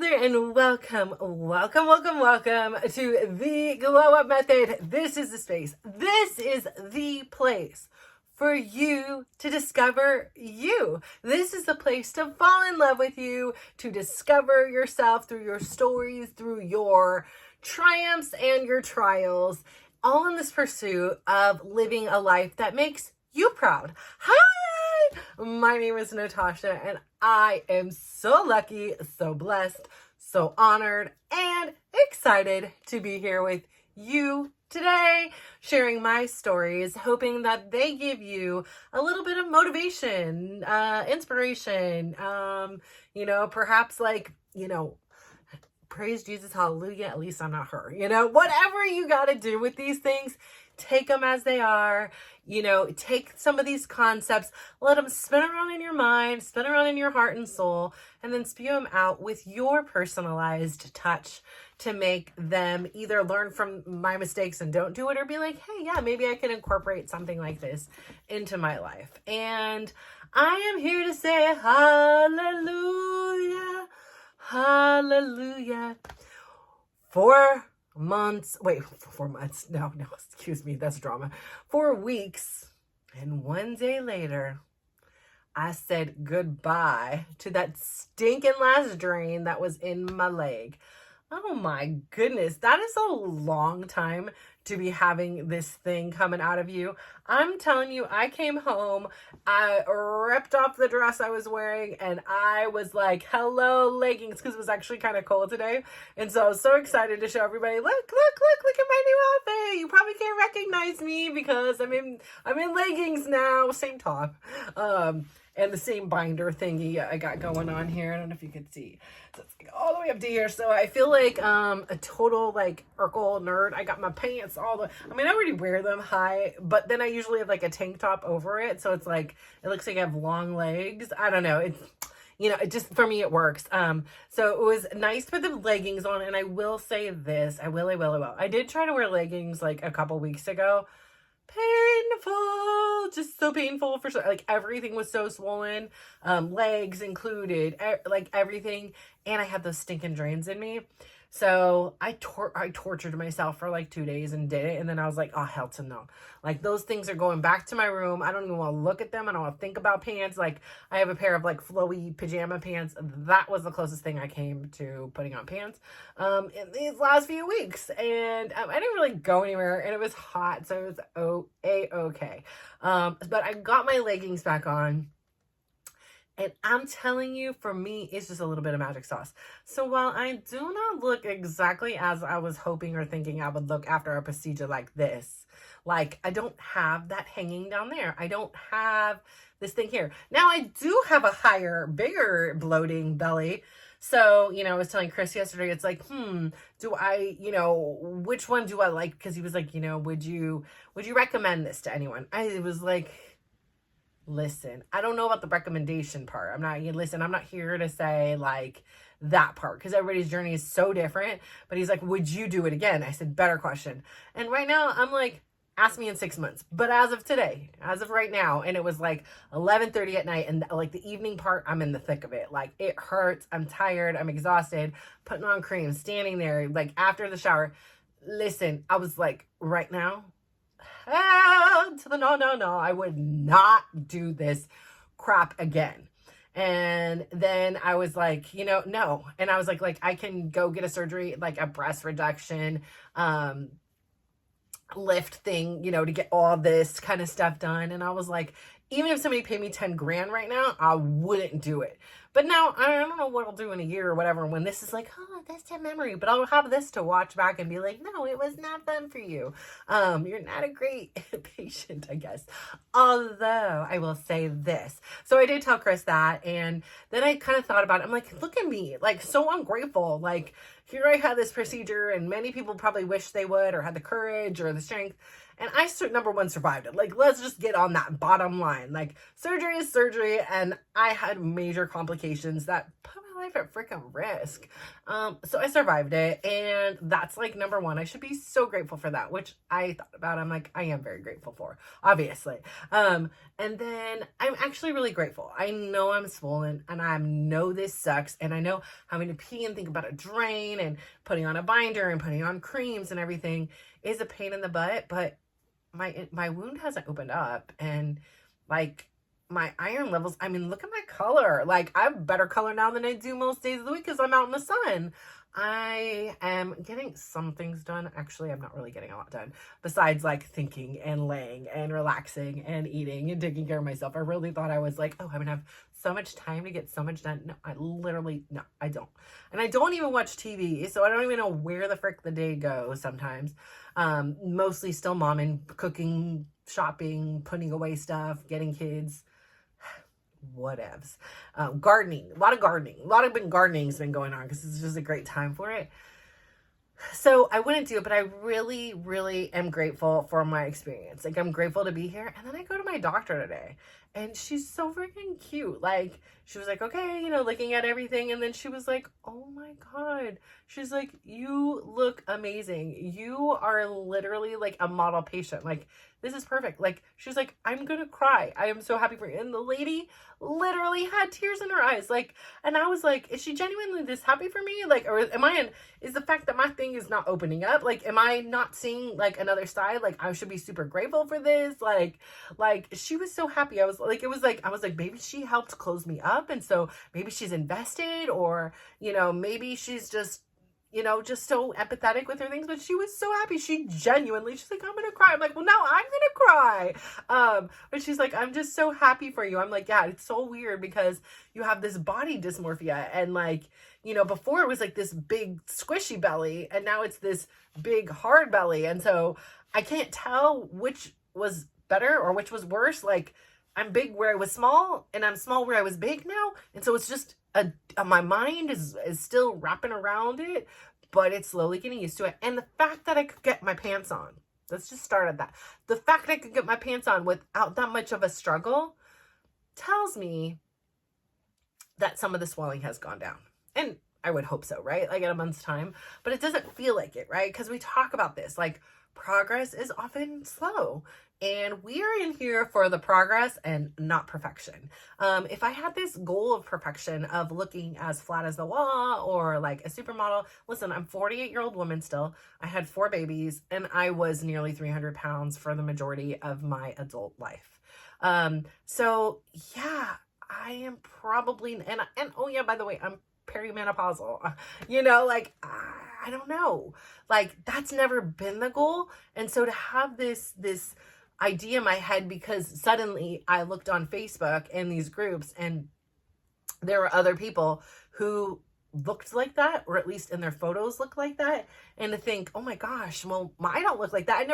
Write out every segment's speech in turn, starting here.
there, and welcome to the Glow Up Method. This is the space. This is the place for you to discover you. This is the place to fall in love with you, to discover yourself through your stories, through your triumphs and your trials, all in this pursuit of living a life that makes you proud. Hi, my name is Natasha, and I am so lucky, so blessed, so honored, and excited to be here with you today, sharing my stories, hoping that they give you a little bit of motivation, inspiration, perhaps praise Jesus, hallelujah, at least I'm not her, whatever you got to do with these things, take them as they are, take some of these concepts, let them spin around in your mind, spin around in your heart and soul, and then spew them out with your personalized touch to make them either learn from my mistakes and don't do it, or be like, hey, yeah, maybe I can incorporate something like this into my life. And I am here to say hallelujah, hallelujah. 4 months, no, excuse me, that's drama. 4 weeks, and 1 day later, I said goodbye to that stinking last drain that was in my leg. Oh my goodness, that is a long time to be having this thing coming out of you. I'm telling you, I came home, I ripped off the dress I was wearing, and I was like, hello, leggings, because it was actually kind of cold today. And so I was so excited to show everybody, look at my new outfit. You probably can't recognize me because I'm in leggings now, same top. And the same binder thingy I got going on here. I don't know if you can see. So it's like all the way up to here. So I feel like a total Urkel nerd. I got my pants I already wear them high, but then I usually have a tank top over it. So it's it looks like I have long legs. I don't know. It's, it just, for me, it works. So it was nice to put the leggings on. And I will say this, I will. I did try to wear leggings a couple weeks ago. Painful, just so painful for everything was so swollen, legs included, everything, and I had those stinking drains in me. So I tortured myself for 2 days and did it, and then I was like, oh, hell to no. Those things are going back to my room. I don't even want to look at them. I don't want to think about pants. I have a pair of flowy pajama pants. That was the closest thing I came to putting on pants in these last few weeks. And I didn't really go anywhere, and it was hot, so it was okay. But I got my leggings back on. And I'm telling you, for me, it's just a little bit of magic sauce. So while I do not look exactly as I was hoping or thinking I would look after a procedure like this, I don't have that hanging down there. I don't have this thing here. Now, I do have a higher, bigger bloating belly. So, I was telling Chris yesterday, it's do I, which one do I like? Because he was like, would you recommend this to anyone? I was like, listen, I don't know about the recommendation part. I'm not here to say that part, because everybody's journey is so different. But he's like, would you do it again? I said, better question. And right now I'm ask me in 6 months. But as of today, as of right now, and it was 11:30 at night, and the evening part, I'm in the thick of it. It hurts. I'm tired. I'm exhausted, putting on cream, standing there, after the shower. Listen, I was right now, to the no, I would not do this crap again. And then I was no. And I was like I can go get a surgery, a breast reduction, lift thing, to get all this kind of stuff done. And I was like, even if somebody paid me 10 grand right now, I wouldn't do it. But now I don't know what I'll do in a year or whatever, when this is that's a memory, but I'll have this to watch back and be like, no, it was not fun for you. You're not a great patient, I guess. Although I will say this. So I did tell Chris that, and then I kind of thought about it. I'm like, look at me, so ungrateful. Here I had this procedure, and many people probably wish they would, or had the courage or the strength. And I, number one, survived it. Let's just get on that bottom line. Surgery is surgery, and I had major complications that put my life at freaking risk. So I survived it, and that's like number one. I should be so grateful for that, which I thought about. I'm like, I am very grateful for, obviously. And then I'm actually really grateful. I know I'm swollen, and I know this sucks, and I know having to pee and think about a drain and putting on a binder and putting on creams and everything is a pain in the butt, but my wound hasn't opened up, and like my iron levels, I mean, look at my color. Like, I have better color now than I do most days of the week because I'm out in the sun. I am getting some things done. Actually, I'm not really getting a lot done besides like thinking and laying and relaxing and eating and taking care of myself. I really thought I was like, oh, I'm gonna have so much time to get so much done. No, no, I don't. And I don't even watch TV, so I don't even know where the frick the day goes sometimes. Mostly still momming, cooking, shopping, putting away stuff, getting kids, whatevs. Gardening, a lot of gardening has been going on because it's just a great time for it. So I wouldn't do it, but I really, really am grateful for my experience. Like, I'm grateful to be here. And then I go to my doctor today, and she's so freaking cute. Like, she was like, okay, you know, looking at everything. And then she was like, oh my God. She's like, you look amazing. You are literally like a model patient. Like, this is perfect. Like, she was like, I'm going to cry. I am so happy for you. And the lady literally had tears in her eyes. Like, and I was like, is she genuinely this happy for me? Like, or is the fact that my thing is not opening up? Like, am I not seeing like another side? Like, I should be super grateful for this. Like she was so happy. I was like, maybe she helped close me up. And so maybe she's invested, or, you know, maybe she's just, you know, just so empathetic with her things, but she was so happy. She's like, I'm gonna cry. I'm like, well, now I'm gonna cry. But she's like, I'm just so happy for you. I'm like, yeah, it's so weird because you have this body dysmorphia, and like, you know, before it was like this big squishy belly, and now it's this big hard belly. And so I can't tell which was better or which was worse. Like, I'm big where I was small, and I'm small where I was big now. And so it's just my mind is still wrapping around it, but it's slowly getting used to it. And the fact that I could get my pants on, let's just start at that. The fact that I could get my pants on without that much of a struggle tells me that some of the swelling has gone down. And I would hope so, right? Like, in a month's time, but it doesn't feel like it, right? Because we talk about this, like, progress is often slow, and we are in here for the progress and not perfection. If I had this goal of perfection of looking as flat as the wall or like a supermodel, listen, I'm a 48-year-old woman still. I had 4 babies, and I was nearly 300 pounds for the majority of my adult life. So yeah, I am probably, and oh yeah, by the way, I'm perimenopausal, you know, like, I don't know, like, that's never been the goal. And so to have this idea in my head, because suddenly I looked on Facebook in these groups, and there were other people who looked like that, or at least in their photos looked like that, and to think, oh my gosh, well, I don't look like that.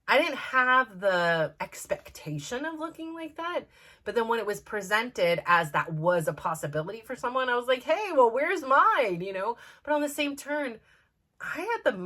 I didn't have the expectation of looking like that. But then when it was presented as that was a possibility for someone, I was like, hey, well, where's mine, you know? But on the same turn, I had the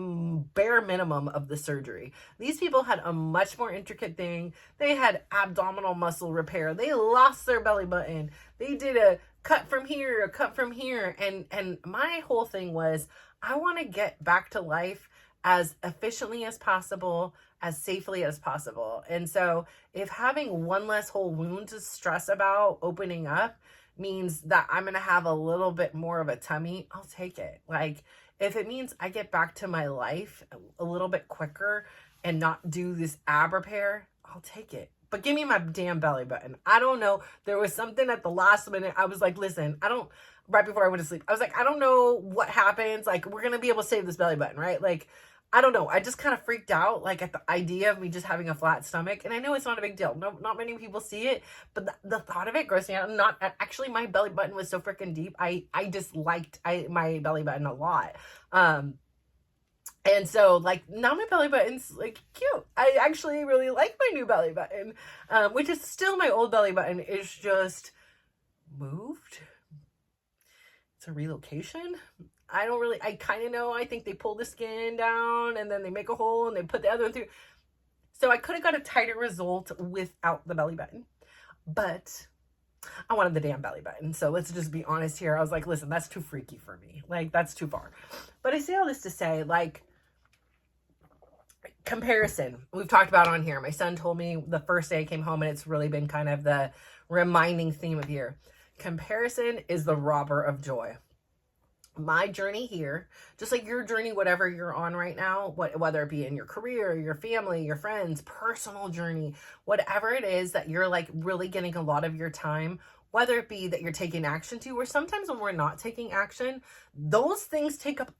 bare minimum of the surgery. These people had a much more intricate thing. They had abdominal muscle repair. They lost their belly button. They did a cut from here, a cut from here. And my whole thing was, I want to get back to life as efficiently as possible, as safely as possible. And so if having one less whole wound to stress about opening up means that I'm going to have a little bit more of a tummy, I'll take it. Like, if it means I get back to my life a little bit quicker and not do this ab repair, I'll take it. But give me my damn belly button. I don't know. There was something at the last minute. I was like, listen, right before I went to sleep, I was like, I don't know what happens. Like, we're going to be able to save this belly button, right? Like, I don't know. I just kind of freaked out, like, at the idea of me just having a flat stomach. And I know it's not a big deal. No, not many people see it, but the thought of it grossed me out. Actually, my belly button was so freaking deep. I disliked my belly button a lot. And so, like, now my belly button's, like, cute. I actually really like my new belly button, which is still my old belly button. It's just moved. It's a relocation. I kind of know. I think they pull the skin down, and then they make a hole, and they put the other one through. So I could have got a tighter result without the belly button. But I wanted the damn belly button. So let's just be honest here. I was like, listen, that's too freaky for me. Like, that's too far. But I say all this to say, like, comparison. We've talked about on here. My son told me the first day I came home, and it's really been kind of the reminding theme of year. Comparison is the robber of joy. My journey here, just like your journey, whatever you're on right now, whether it be in your career, your family, your friends, personal journey, whatever it is that you're like really getting a lot of your time, whether it be that you're taking action to, or sometimes when we're not taking action, those things take up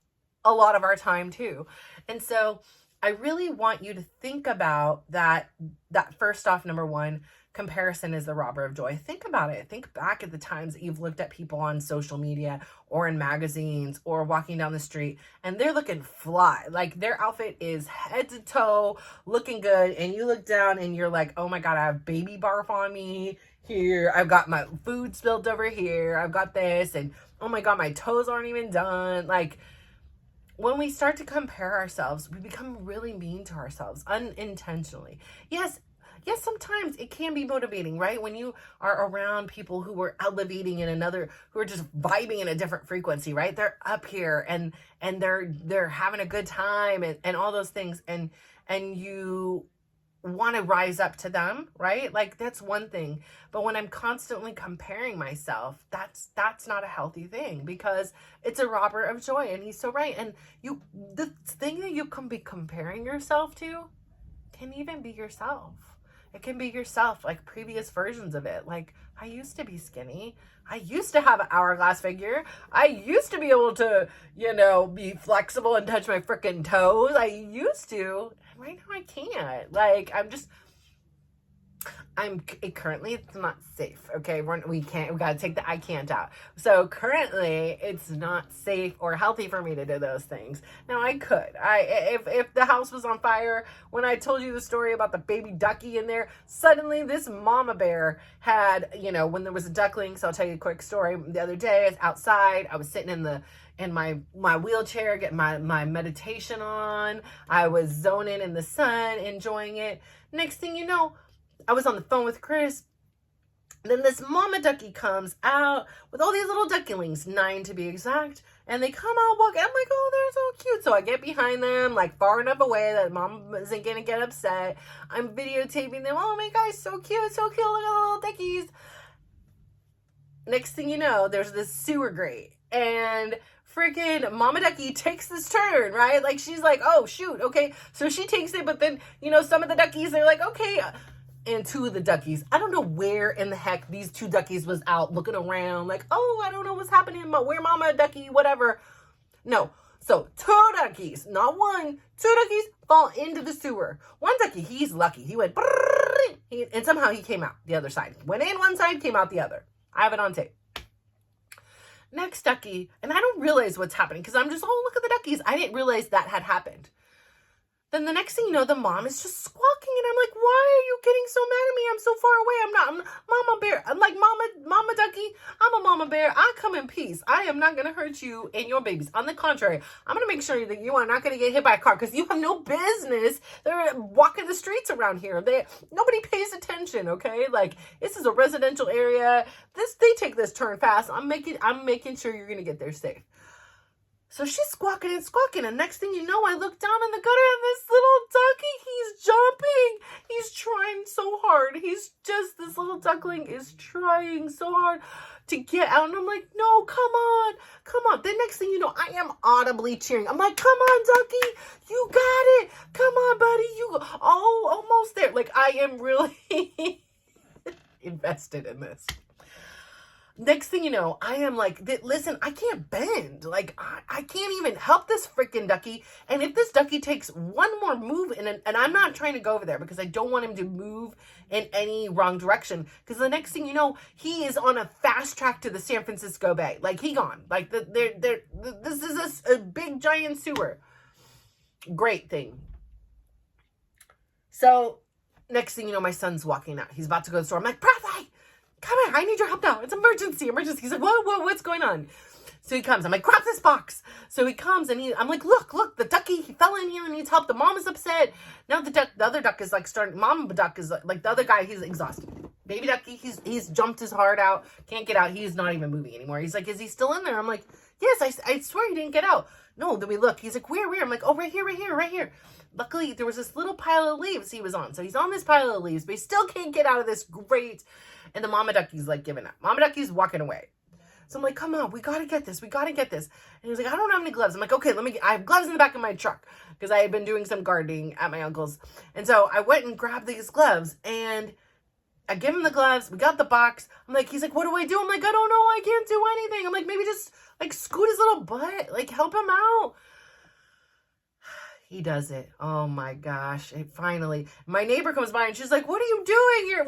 a lot of our time too. And so I really want you to think about that first off, number one, comparison is the robber of joy. Think about it. Think back at the times that you've looked at people on social media or in magazines or walking down the street, and they're looking fly. Like, their outfit is head to toe looking good, and you look down and you're like, oh my God, I have baby barf on me here. I've got my food spilled over here. I've got this, and oh my God, my toes aren't even done. Like, when we start to compare ourselves, we become really mean to ourselves unintentionally. Yes, sometimes it can be motivating, right? When you are around people who are elevating in another, who are just vibing in a different frequency, right? They're up here and they're having a good time and all those things. And you want to rise up to them, right? Like, that's one thing. But when I'm constantly comparing myself, that's not a healthy thing, because it's a robber of joy. And he's so right. And the thing that you can be comparing yourself to can even be yourself. It can be yourself, like previous versions of it. Like, I used to be skinny. I used to have an hourglass figure. I used to be able to, be flexible and touch my freaking toes. I used to. And right now I can't. Like, currently it's not safe. Okay. We got to take the I can't out. So currently it's not safe or healthy for me to do those things. Now I could, if the house was on fire, when I told you the story about the baby ducky in there, suddenly this mama bear had, when there was a duckling. So I'll tell you a quick story. The other day I was outside, I was sitting in my wheelchair, getting my meditation on. I was zoning in the sun, enjoying it. Next thing you know, I was on the phone with Chris. Then this mama ducky comes out with all these little ducklings, 9 to be exact. And they come out walking. I'm like, oh, they're so cute. So I get behind them, like far enough away that mom isn't going to get upset. I'm videotaping them. Oh my gosh, so cute, so cute. Look at the little duckies. Next thing you know, there's this sewer grate. And freaking Mama Ducky takes this turn, right? Like, she's like, oh, shoot, okay. So she takes it, but then, some of the duckies, they're like, okay. And 2 of the duckies, I don't know where in the heck these 2 duckies was out looking around, like, oh, I don't know what's happening, where Mama Ducky, whatever. No. So 2 duckies, not 1, 2 duckies fall into the sewer. One ducky, he's lucky. He went, and somehow he came out the other side. Went in one side, came out the other. I have it on tape. Next ducky, and I don't realize what's happening because I'm just, oh, look at the duckies. I didn't realize that had happened. Then the next thing you know, the mom is just squawking, and I'm like, why are you getting so mad at me? I'm so far away. I'm Mama Bear. I'm like, Mama Ducky, I'm a Mama Bear. I come in peace. I am not going to hurt you and your babies. On the contrary, I'm going to make sure that you are not going to get hit by a car, because you have no business. They're walking the streets around here. Nobody pays attention, okay? Like, this is a residential area. They take this turn fast. I'm making sure you're going to get there safe. So she's squawking and squawking, and next thing you know, I look down in the gutter, and this little ducky, he's jumping. He's trying so hard. This little duckling is trying so hard to get out, and I'm like, no, come on. The next thing you know, I am audibly cheering. I'm like, come on, ducky, you got it. Come on, buddy, almost there. Like, I am really invested in this. Next thing you know, I am like, listen, I can't bend. Like, I can't even help this freaking ducky. And if this ducky takes one more move, and I'm not trying to go over there because I don't want him to move in any wrong direction. Because the next thing you know, he is on a fast track to the San Francisco Bay. Like, he gone. Like, this is a big giant sewer. Great thing. So, next thing you know, my son's walking out. He's about to go to the store. I'm like, Prophet, come here, I need your help now. It's emergency. He's like, what's going on? So he comes. I'm like, grab this box. So he comes, and I'm like, look, the ducky, he fell in here and needs help. The mom is upset. Now the other duck is like starting, Mama Duck is like the other guy, he's exhausted. Baby ducky, he's jumped his heart out, can't get out. He's not even moving anymore. He's like, is he still in there? I'm like, yes, I swear he didn't get out. No, then we look. He's like, where? I'm like, oh, right here, right here, right here. Luckily, there was this little pile of leaves he was on. So he's on this pile of leaves, but he still can't get out of this grate. And the mama ducky's like giving up. Mama ducky's walking away. So I'm like, come on, we got to get this. We got to get this. And he was like, I don't have any gloves. I'm like, okay, I have gloves in the back of my truck because I had been doing some gardening at my uncle's. And so I went and grabbed these gloves and I give him the gloves. We got the box. I'm like, he's like, what do I do? I'm like, I don't know. I can't do anything. I'm like, maybe just like scoot his little butt, like help him out. He does it. Oh my gosh. Finally, my neighbor comes by and she's like, what are you doing here?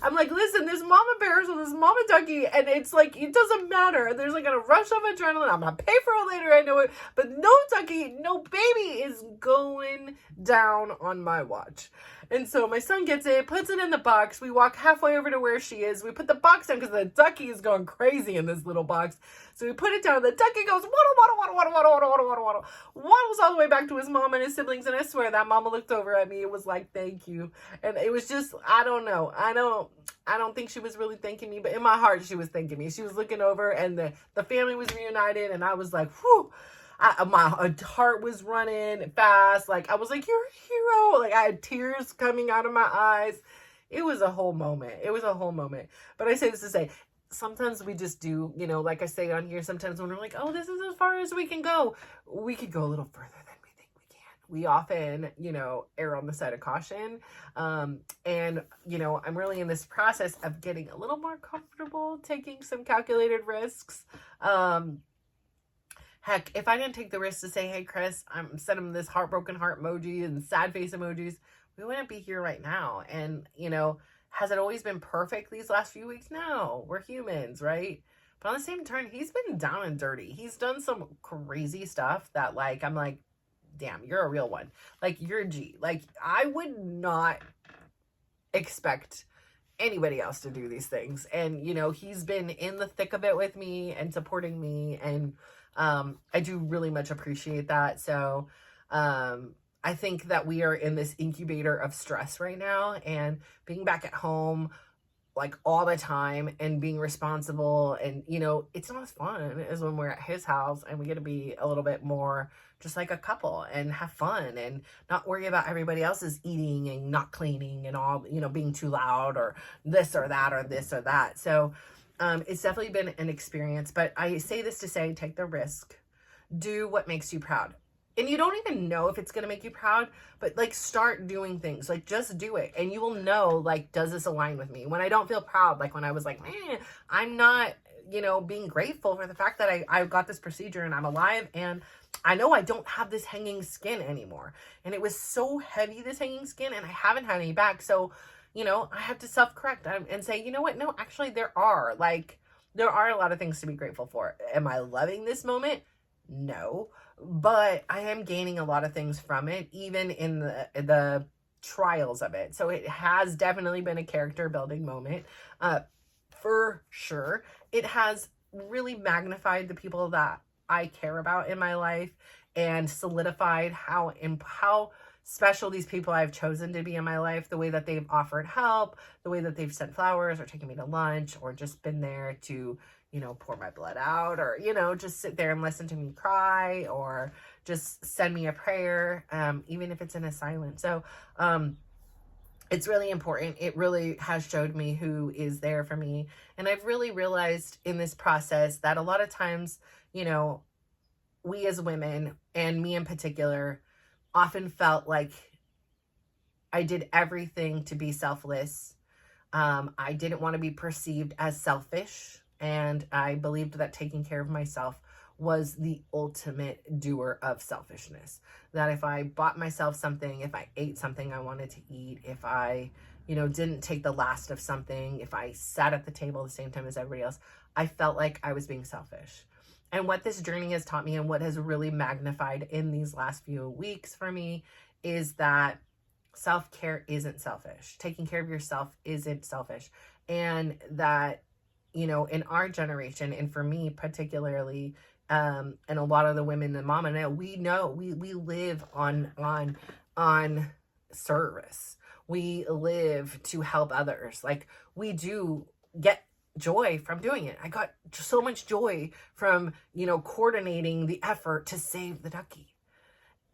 I'm like, listen, there's mama bears with this mama ducky. And it's like, it doesn't matter. There's like a rush of adrenaline. I'm going to pay for it later. I know it. But no ducky, no baby is going down on my watch. And so my son gets it, puts it in the box. We walk halfway over to where she is. We put the box down because the ducky is going crazy in this little box. So we put it down. The ducky goes, waddle, waddles all the way back to his mom and his siblings. And I swear that mama looked over at me. It was like, thank you. And it was just, I don't know. I don't think she was really thanking me, but in my heart, she was thanking me. She was looking over and the family was reunited. And I was like, whew. My heart was running fast. Like, I was like, you're a hero. Like, I had tears coming out of my eyes. It was a whole moment. But I say this to say, sometimes we just do, like I say on here, sometimes when we're like, oh, this is as far as we can go. We could go a little further than we think we can. We often, err on the side of caution. And, I'm really in this process of getting a little more comfortable taking some calculated risks. Heck, if I didn't take the risk to say, hey, Chris, I'm sending him this heartbroken heart emoji and sad face emojis, we wouldn't be here right now. And, has it always been perfect these last few weeks? No, we're humans, right? But on the same turn, he's been down and dirty. He's done some crazy stuff that, like, I'm like, damn, you're a real one. Like, you're a G. Like, I would not expect anybody else to do these things. And, he's been in the thick of it with me and supporting me. And, I do really much appreciate that. So, I think that we are in this incubator of stress right now, and being back at home like all the time and being responsible, and it's not as fun as when we're at his house and we get to be a little bit more just like a couple and have fun and not worry about everybody else's eating and not cleaning and all, being too loud or this or that or this or that. So it's definitely been an experience, but I say this to say, take the risk, do what makes you proud. And you don't even know if it's going to make you proud, but like start doing things, like just do it. And you will know, like, does this align with me? When I don't feel proud, like when I was like, man, I'm not, being grateful for the fact that I got this procedure and I'm alive. And I know I don't have this hanging skin anymore. And it was so heavy, this hanging skin, and I haven't had any back. So, I have to self-correct and say, you know what? No, actually there are a lot of things to be grateful for. Am I loving this moment? No. But I am gaining a lot of things from it, even in the trials of it. So it has definitely been a character building moment, for sure. It has really magnified the people that I care about in my life and solidified how special these people I've chosen to be in my life, the way that they've offered help, the way that they've sent flowers or taken me to lunch or just been there to pour my blood out, or, just sit there and listen to me cry, or just send me a prayer, even if it's in a silence. So, it's really important. It really has showed me who is there for me. And I've really realized in this process that a lot of times, we as women, and me in particular, often felt like I did everything to be selfless. I didn't want to be perceived as selfish. And I believed that taking care of myself was the ultimate doer of selfishness. That if I bought myself something, if I ate something I wanted to eat, if I, didn't take the last of something, if I sat at the table at the same time as everybody else, I felt like I was being selfish. And what this journey has taught me, and what has really magnified in these last few weeks for me, is that self-care isn't selfish. Taking care of yourself isn't selfish. And that, in our generation, and for me particularly, and a lot of the women in Mama, we know we live on service. we live to help others. Like, we do get joy from doing it. I got so much joy from, coordinating the effort to save the ducky.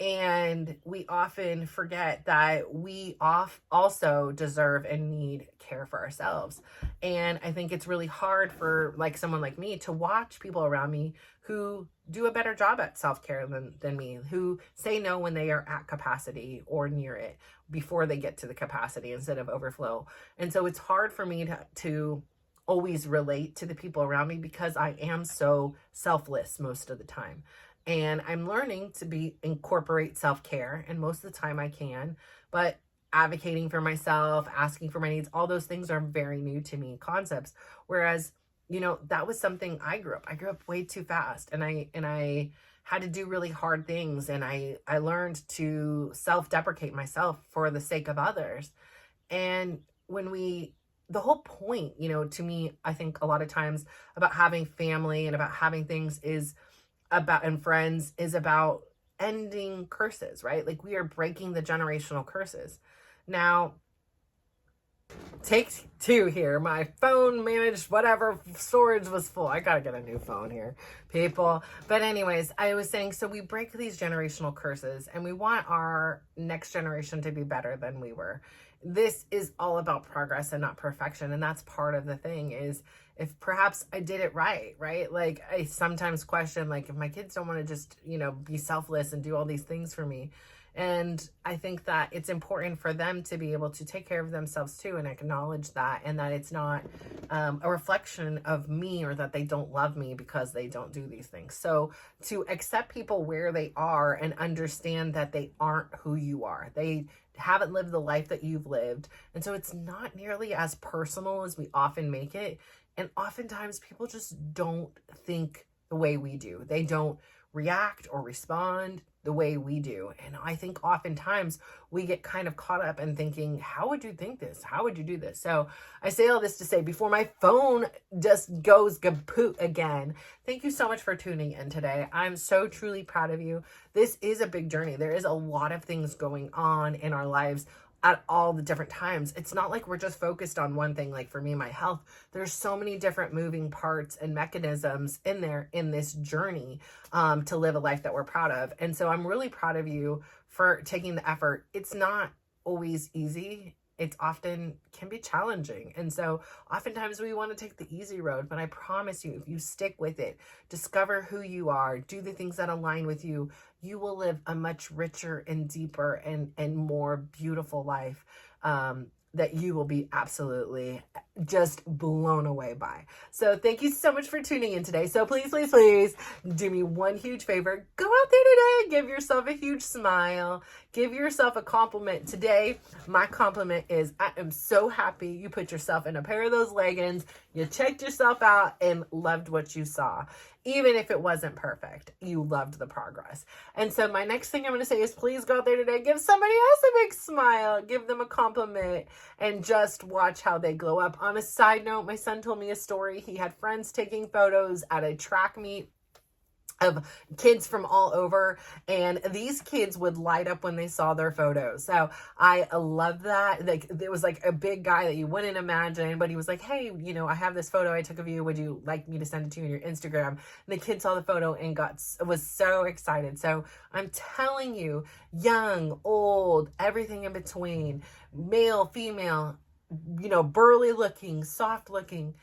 And we often forget that we also deserve and need care for ourselves. And I think it's really hard for like someone like me to watch people around me who do a better job at self-care than me, who say no when they are at capacity or near it before they get to the capacity instead of overflow. And so it's hard for me to always relate to the people around me because I am so selfless most of the time. And I'm learning to incorporate self-care, and most of the time I can, but advocating for myself, asking for my needs, all those things are very new to me concepts. Whereas, that was something I grew up way too fast, and I had to do really hard things, and I learned to self-deprecate myself for the sake of others. And the whole point, to me, I think a lot of times about having family and about having things and friends is about ending curses, right? Like, we are breaking the generational curses. Now, take two here. My phone managed whatever storage was full. I gotta get a new phone here, people. But anyways, I was saying, so we break these generational curses and we want our next generation to be better than we were. This is all about progress and not perfection. And that's part of the thing is, if perhaps I did it right? Like, I sometimes question, like, if my kids don't want to just, be selfless and do all these things for me. And I think that it's important for them to be able to take care of themselves too, and acknowledge that, and that it's not a reflection of me, or that they don't love me because they don't do these things. So to accept people where they are and understand that they aren't who you are. They haven't lived the life that you've lived. And so it's not nearly as personal as we often make it. And oftentimes people just don't think the way we do. They don't react or respond the way we do. And I think oftentimes we get kind of caught up in thinking, how would you think this? How would you do this? So I say all this to say, before my phone just goes kaput again, thank you so much for tuning in today. I'm so truly proud of you. This is a big journey. There is a lot of things going on in our lives at all the different times. It's not like we're just focused on one thing. Like for me, my health, there's so many different moving parts and mechanisms in there in this journey to live a life that we're proud of. And so I'm really proud of you for taking the effort. It's not always easy. It's often can be challenging. And so oftentimes we want to take the easy road, but I promise you, if you stick with it, discover who you are, do the things that align with you, you will live a much richer and deeper and more beautiful life that you will be absolutely just blown away by. So thank you so much for tuning in today. So please, please, please do me one huge favor. Go out there today, give yourself a huge smile, give yourself a compliment. Today, my compliment is, I am so happy you put yourself in a pair of those leggings, you checked yourself out and loved what you saw. Even if it wasn't perfect, you loved the progress. And so my next thing I'm going to say is, please go out there today, give somebody else a big smile, give them a compliment, and just watch how they glow up. On a side note, my son told me a story. He had friends taking photos at a track meet of kids from all over, and these kids would light up when they saw their photos. So I love that. Like, there was like a big guy that you wouldn't imagine, but he was like, hey, I have this photo I took of you. Would you like me to send it to you on your Instagram? And the kid saw the photo and was so excited. So I'm telling you, young, old, everything in between, male, female, burly looking, soft looking,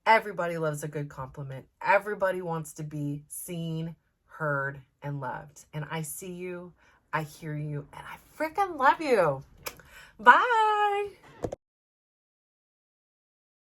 everybody loves a good compliment. Everybody wants to be seen, heard, and loved. And I see you, I hear you, and I freaking love you. Bye.